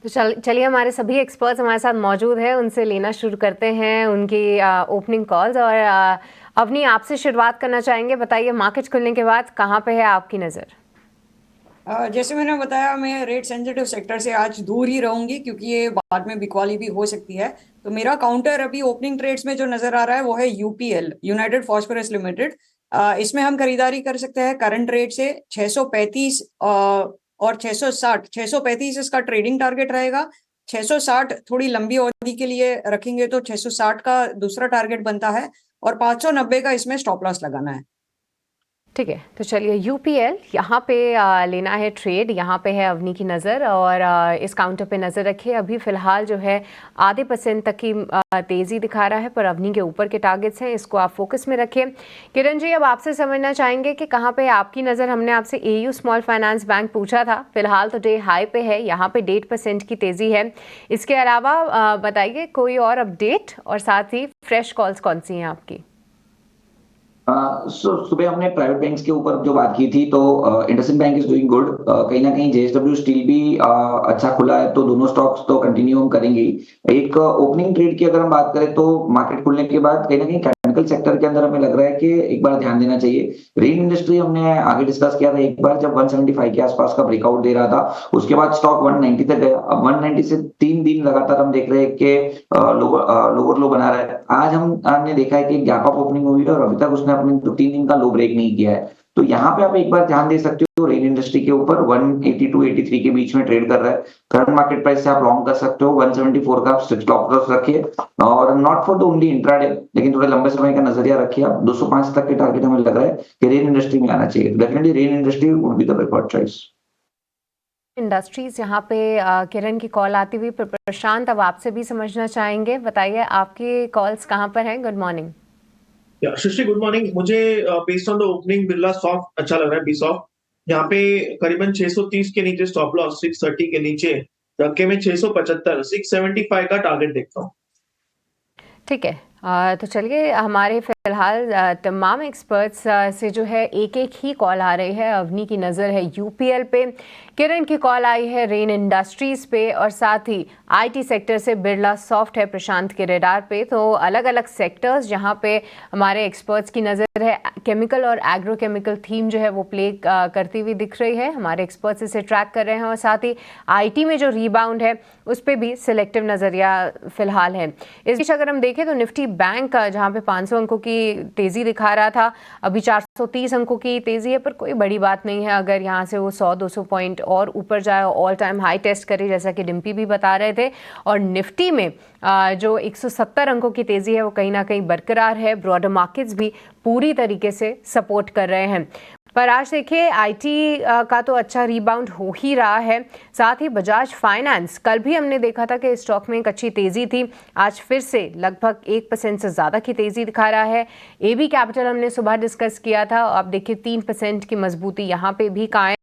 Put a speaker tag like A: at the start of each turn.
A: तो चलिए हमारे सभी एक्सपर्ट्स हमारे साथ मौजूद हैं, उनसे लेना शुरू करते हैं उनकी ओपनिंग कॉल्स। और अवनी, आपसे शुरुआत करना चाहेंगे। बताइए, मार्केट खुलने के बाद कहाँ पे है आपकी नज़र?
B: जैसे मैंने बताया, मैं रेट सेंसिटिव सेक्टर से आज दूर ही रहूंगी क्योंकि ये बाद में बिकवाली भी हो सकती है। तो मेरा काउंटर अभी ओपनिंग ट्रेड्स में जो नजर आ रहा है वो है यूपीएल, यूनाइटेड फॉस्फोरस लिमिटेड। इसमें हम खरीदारी कर सकते हैं करंट रेट से 635 और 660। 635 इसका ट्रेडिंग टारगेट रहेगा। 660 थोड़ी लंबी अवधि के लिए रखेंगे तो 660 का दूसरा टारगेट बनता है, और 590 का इसमें स्टॉप लॉस लगाना है।
A: ठीक है, तो चलिए यूपीएल यहाँ पे लेना है ट्रेड। यहाँ पे है अवनी की नज़र, और इस काउंटर पे नज़र रखिए। अभी फ़िलहाल जो है आधे % तक की तेज़ी दिखा रहा है, पर अवनी के ऊपर के टारगेट्स हैं, इसको आप फोकस में रखिए। किरण जी, अब आपसे समझना चाहेंगे कि कहाँ पे आपकी नज़र। हमने आपसे एयू स्मॉल फाइनेंस बैंक पूछा था, फिलहाल तो डे हाई पे है, यहाँ पे 1.5% की तेज़ी है। इसके अलावा बताइए कोई और अपडेट, और साथ ही फ्रेश कॉल्स कौन सी हैं आपकी?
C: सुबह हमने प्राइवेट बैंक्स के ऊपर जो बात की थी, तो IndusInd bank is doing good. कहीं ना कहीं जेएसडब्ल्यू स्टील भी अच्छा खुला है, तो दोनों स्टॉक्स तो कंटिन्यू हम करेंगे ही। एक ओपनिंग ट्रेड की अगर हम बात करें तो मार्केट खुलने के बाद कहीं ना कहीं केमिकल सेक्टर के अंदर हमें लग रहा है कि एक बार ध्यान देना चाहिए। रेन इंडस्ट्री हमने आगे डिस्कस किया था, एक बार जब 175 के आसपास का ब्रेकआउट दे रहा था, उसके बाद स्टॉक 190 तक गया। अब 190 से 3 दिन लगातार हम देख रहे हैं कि लोअर लो बना रहा है। आज हमने देखा है कि गैप अप ओपनिंग हुई है और अभी तक उसने अपने 3 दिन का लो ब्रेक नहीं किया है। तो यहाँ पे आप एक बार ध्यान दे सकते हो, रेन इंडस्ट्री के ऊपर 180 टू 83 के बीच में ट्रेड कर रहा है। करंट मार्केट प्राइस से आप लॉन्ग कर सकते हो। 174 का आप स्टॉप लॉस रखिए, और not for the only intraday, लेकिन थोड़े लंबे समय का नजरिया रखिए। आप 205 तक के टारगेट हमें लग रहा है कि रेन इंडस्ट्री में आना चाहिए। Definitely rain industry would be the preferred choice.
A: Industries यहाँ पे किरण की कॉल आती हुई। प्रशांत, अब आपसे भी समझना चाहेंगे। बताइए आपकी कॉल्स कहाँ पर हैं? Good morning.
D: Srishti, good morning. मुझे based on the opening Birlasoft अच्छा लग रहा है, बी सॉफ्ट। यहाँ पे करीबन 630 के नीचे स्टॉप लॉस, 630 के नीचे धक्के में 675, 675 का टारगेट देखता हूँ।
A: ठीक है, तो चलिए हमारे फिलहाल तमाम एक्सपर्ट्स से जो है एक एक ही कॉल आ रही है। अवनी की नज़र है यूपीएल पे, किरण की कॉल आई है रेन इंडस्ट्रीज़ पे, और साथ ही आईटी सेक्टर से बिरला सॉफ्ट है प्रशांत के रेडार पे। तो अलग अलग सेक्टर्स जहां पे हमारे एक्सपर्ट्स की नज़र है। केमिकल और एग्रो केमिकल थीम जो है वो प्ले करती हुई दिख रही है, हमारे एक्सपर्ट्स इसे ट्रैक कर रहे हैं। और साथ ही आईटी में जो रीबाउंड है उस पर भी सिलेक्टिव नज़रिया फिलहाल है। इस बीच अगर हम देखें तो निफ्टी बैंक जहाँ पे 500 अंकों की तेज़ी दिखा रहा था, अभी 430 अंकों की तेज़ी है, पर कोई बड़ी बात नहीं है। अगर यहाँ से वो 100-200 पॉइंट और ऊपर जाए, ऑल टाइम हाई टेस्ट करे, जैसा कि डिम्पी भी बता रहे थे। और निफ्टी में जो 170 अंकों की तेज़ी है वो कहीं ना कहीं बरकरार है। ब्रॉडर मार्केट्स भी पूरी तरीके से सपोर्ट कर रहे हैं। पर आज देखिए आईटी का तो अच्छा रीबाउंड हो ही रहा है। साथ ही बजाज फाइनेंस, कल भी हमने देखा था कि स्टॉक में एक अच्छी तेज़ी थी, आज फिर से लगभग 1% से ज़्यादा की तेज़ी दिखा रहा है। एबी कैपिटल हमने सुबह डिस्कस किया था, अब देखिए 3% की मजबूती यहाँ पे भी कायम